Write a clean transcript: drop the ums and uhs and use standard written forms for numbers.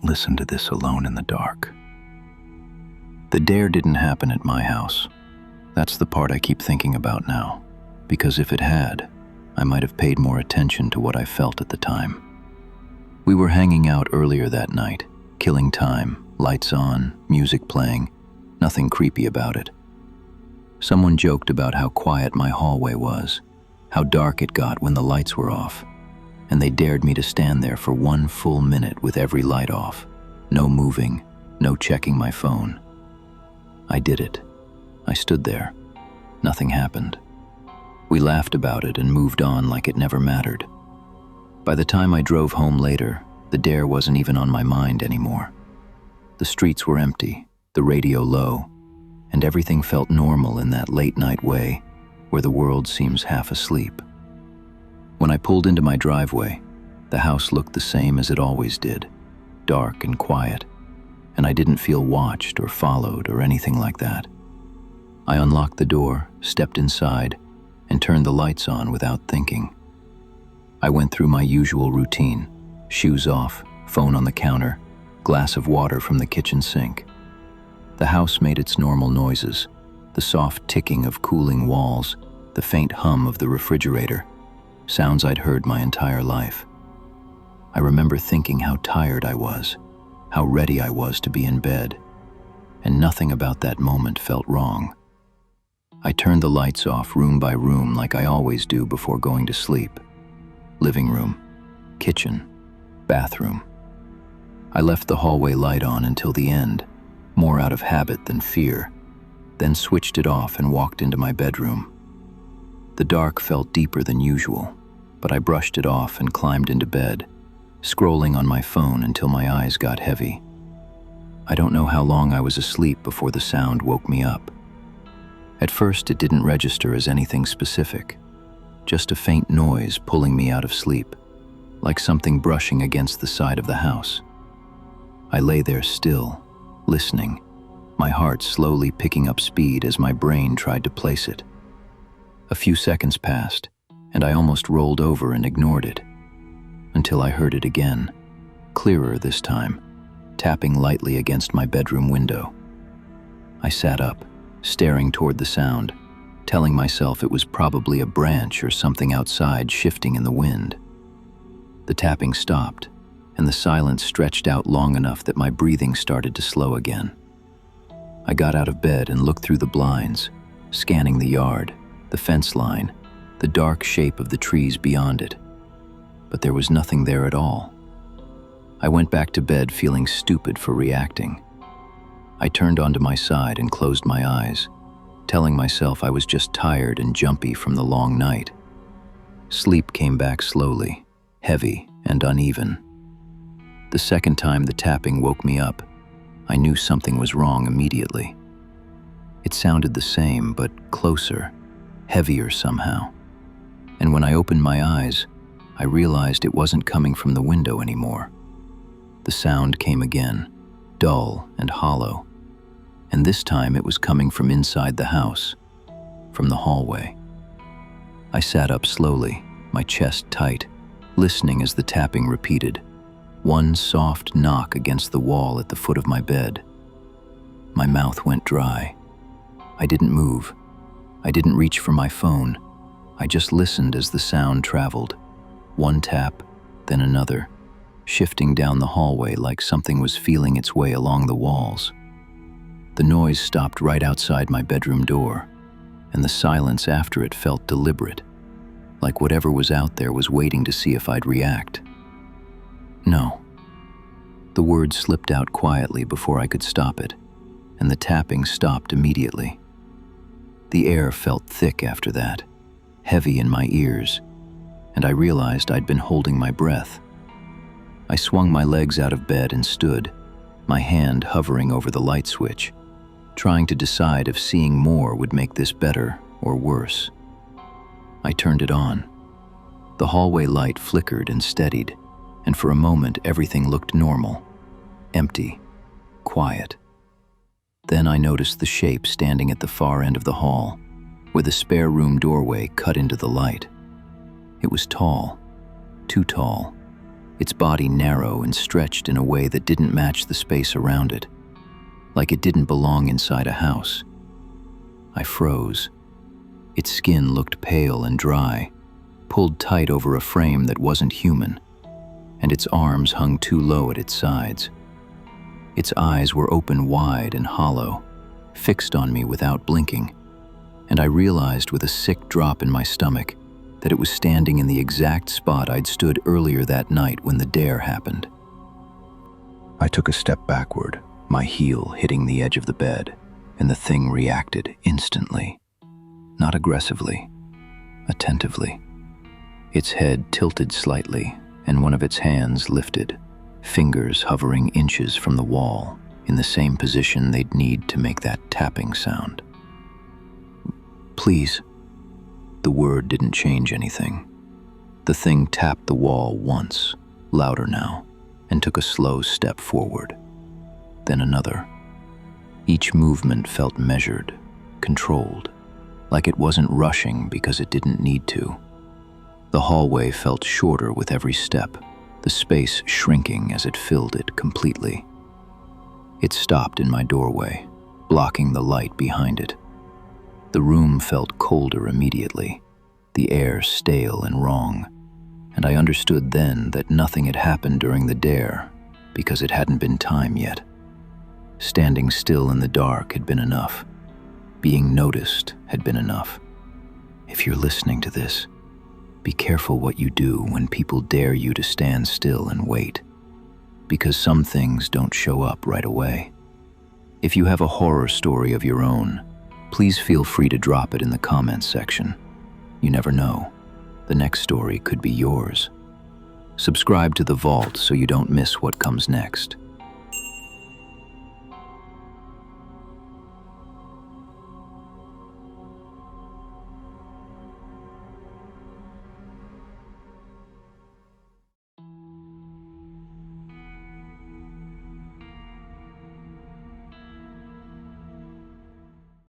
listen to this alone in the dark. The dare didn't happen at my house. That's the part I keep thinking about now, because if it had, I might have paid more attention to what I felt at the time. We were hanging out earlier that night, killing time, lights on, music playing, nothing creepy about it. Someone joked about how quiet my hallway was, how dark it got when the lights were off, and they dared me to stand there for 1 full minute with every light off, no moving, no checking my phone. I did it. I stood there. Nothing happened. We laughed about it and moved on like it never mattered. By the time I drove home later, the dare wasn't even on my mind anymore. The streets were empty, the radio low, and everything felt normal in that late-night way where the world seems half asleep. When I pulled into my driveway, the house looked the same as it always did, dark and quiet, and I didn't feel watched or followed or anything like that. I unlocked the door, stepped inside, and turned the lights on without thinking. I went through my usual routine, shoes off, phone on the counter, glass of water from the kitchen sink. The house made its normal noises, the soft ticking of cooling walls, the faint hum of the refrigerator, sounds I'd heard my entire life. I remember thinking how tired I was, how ready I was to be in bed, and nothing about that moment felt wrong. I turned the lights off room by room like I always do before going to sleep. Living room, kitchen, bathroom. I left the hallway light on until the end, more out of habit than fear, then switched it off and walked into my bedroom. The dark felt deeper than usual, but I brushed it off and climbed into bed, scrolling on my phone until my eyes got heavy. I don't know how long I was asleep before the sound woke me up. At first, it didn't register as anything specific, just a faint noise pulling me out of sleep, like something brushing against the side of the house. I lay there still, listening, my heart slowly picking up speed as my brain tried to place it. A few seconds passed, and I almost rolled over and ignored it, until I heard it again, clearer this time, tapping lightly against my bedroom window. I sat up, staring toward the sound, telling myself it was probably a branch or something outside shifting in the wind. The tapping stopped, and the silence stretched out long enough that my breathing started to slow again. I got out of bed and looked through the blinds, scanning the yard, the fence line, the dark shape of the trees beyond it. But there was nothing there at all. I went back to bed feeling stupid for reacting. I turned onto my side and closed my eyes, telling myself I was just tired and jumpy from the long night. Sleep came back slowly, heavy and uneven. The second time the tapping woke me up, I knew something was wrong immediately. It sounded the same, but closer, heavier somehow. And when I opened my eyes, I realized it wasn't coming from the window anymore. The sound came again, dull and hollow, and this time it was coming from inside the house, from the hallway. I sat up slowly, my chest tight, listening as the tapping repeated, one soft knock against the wall at the foot of my bed. My mouth went dry. I didn't move. I didn't reach for my phone. I just listened as the sound traveled, one tap, then another, shifting down the hallway like something was feeling its way along the walls. The noise stopped right outside my bedroom door, and the silence after it felt deliberate, like whatever was out there was waiting to see if I'd react. No. The word slipped out quietly before I could stop it, and the tapping stopped immediately. The air felt thick after that, heavy in my ears, and I realized I'd been holding my breath. I swung my legs out of bed and stood, my hand hovering over the light switch, trying to decide if seeing more would make this better or worse. I turned it on. The hallway light flickered and steadied, and for a moment everything looked normal, empty, quiet. Then I noticed the shape standing at the far end of the hall, where the spare room doorway cut into the light. It was tall, too tall, its body narrow and stretched in a way that didn't match the space around it, like it didn't belong inside a house. I froze. Its skin looked pale and dry, pulled tight over a frame that wasn't human, and its arms hung too low at its sides. Its eyes were open wide and hollow, fixed on me without blinking, and I realized with a sick drop in my stomach that it was standing in the exact spot I'd stood earlier that night when the dare happened. I took a step backward, my heel hitting the edge of the bed, and the thing reacted instantly. Not aggressively, attentively. Its head tilted slightly, and one of its hands lifted, fingers hovering inches from the wall, in the same position they'd need to make that tapping sound. "Please." The word didn't change anything. The thing tapped the wall once, louder now, and took a slow step forward. Then another. Each movement felt measured, controlled, like it wasn't rushing because it didn't need to. The hallway felt shorter with every step, the space shrinking as it filled it completely. It stopped in my doorway, blocking the light behind it. The room felt colder immediately, the air stale and wrong, and I understood then that nothing had happened during the dare because it hadn't been time yet. Standing still in the dark had been enough. Being noticed had been enough. If you're listening to this, be careful what you do when people dare you to stand still and wait, because some things don't show up right away. If you have a horror story of your own, please feel free to drop it in the comments section. You never know, the next story could be yours. Subscribe to The Vault so you don't miss what comes next.